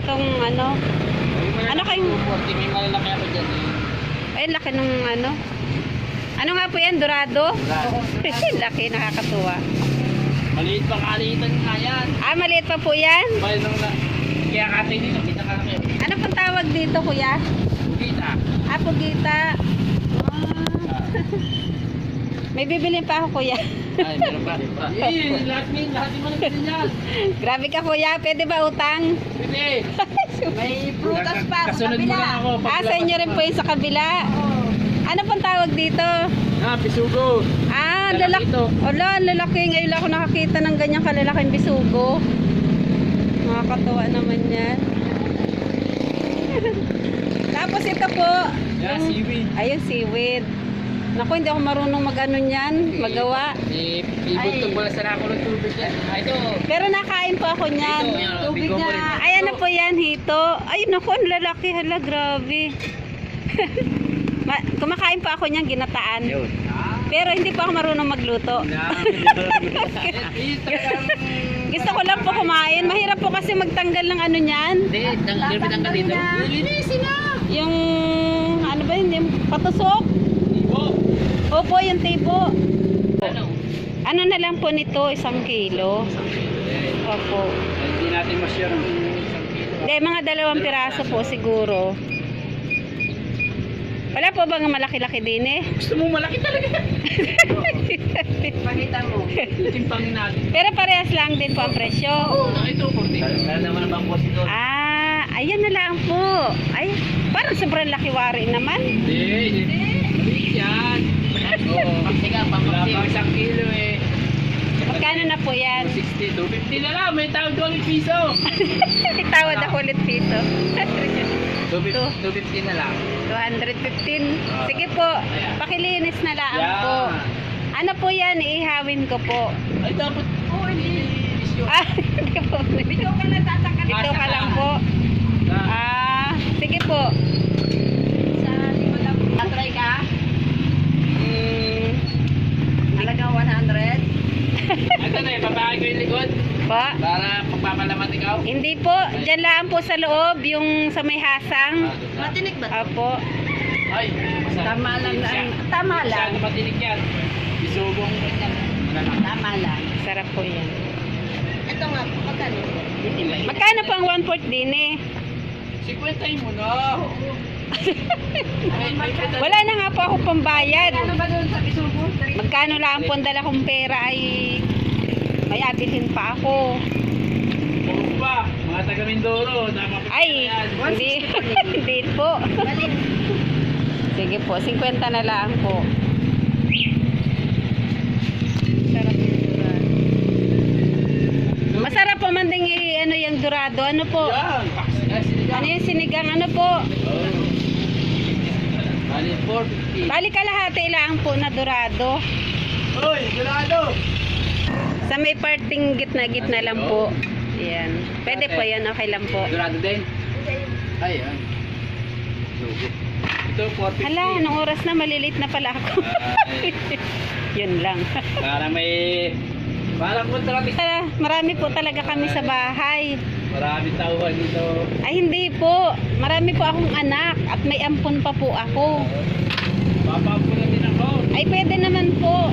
itong ano. Ano kayong... May malalaki ako dyan eh. Ay, laki ng ano. Ano nga po yan? Dorado? Dorado. Laki, nakakatuwa. Maliit pang kaliitan nga yan. Ah, maliit pa po yan? Bayan nung na... Kaya katay dito, kita ka lang yun. Ano pong tawag dito, kuya? Kita. Ah, pugita. May bibilin pa ako, kuya. Ay, meron pa. Lahat mo naman yan. Grabe ka, kuya. Pwede ba utang? Pwede. May prutas pa sa Kasunod mo kabila. lang ako. Ah, sa inyo rin po yung sa kabila. Ano pong tawag dito? Ah, pisugo. Ah, Lalaki lalaki. ito. Ala, lalaki. Ngayon lang ako nakakita ng ganyang kalalaking bisugo. Nakakatuwa naman yan. Tapos ito po. Yeah, yung- seaweed. Ayun, seaweed. Naku, hindi ako marunong mag-ano niyan, magawa. Ibutog mo lang sa nako ng tubig yan. Ah, ito. Pero nakain po ako niyan. Ito, Tubig bigo mo na. rin. Ay, ano po yan, hito? Ay, naku, ang lalaki. Hala, grabe. Kumakain pa ako niyan, ginataan. Yun. Pero hindi pa ako marunong magluto. Gusto ko lang po kumain. Mahirap po kasi magtanggal ng ano niyan. Hindi, tanggal dito. Linisin na. Yung, ano ba yun, yung patusok? Ibo. Opo, yung tipo. Ano? Ano na lang po nito, 1 kilo. Opo. Hindi natin ma-share ang isang kilo. Hindi, mga 2 piraso po siguro. Wala po bang malaki-laki din eh? Gusto mo malaki talaga. Pakita mo. Titimpangin natin. Pero parehas lang din po ang presyo. Ito, 40. Kaya naman ang boss ito. Ah, ayan na lang po. Ay, parang sobrang laki-wari naman. Hindi. Maliit yan. Oo. Sige, wala pang 1 kilo eh. Magkano na po yan? 260, 250 na lang. May tawag doon piso. Itawad ako ulit piso. 250 na lang. 215. Sige po, pakilinis na lang po. Ano po yan? Iihawin ko po. Ay, dapat. Oo, hindi. Ah, hindi po. Ikaw ka lang tatangkat. Ito ka lang po. Ah, sige po. Sa likod lang. Tatry ka? Hmm, Halagang 100. Ito na eh, papahay ko yung likod. pa? Para pagpapalaman ikaw. Hindi po. Diyan lang po sa loob, yung sa may hasang. Matinik ba? Opo. Ay, Tama lang ang... Tama lang. Masyado matinig yan. Isubong ganyan. Tama lang. Sarap po yan. Ito nga, magkano? Magkano po ang 1/4 din eh? 50 mo na. Wala na nga po ako pambayad. Ano ba doon sa Bisugo? Magkano lang po ang dala kong pera ay may abilhin pa ako. Oo pa, mga taga Mindoro. Ay, hindi, hindi po. Balik. Sige po, 50 na lang po. Sarap yung dorado. Masarap po man ding ano yung dorado. Ano po? Yan. Ano yung sinigang? Ano po? Bali, 450. Bali kalahati lang po na dorado. Uy, dorado! Sa may parting gitna-gitna lang po. Yan. Pwede po yan, okay lang po. Dorado din? Ay, yan. Sugo. Ito, 450. Hala, anong oras na? Malilit na pala ako. Yun lang. Para may... Parang kontrati. Marami po talaga kami sa bahay. Maraming tauhan dito. Ay, hindi po. Marami po akong anak at may ampon pa po ako. Papapula din ako. Ay, pwede naman po.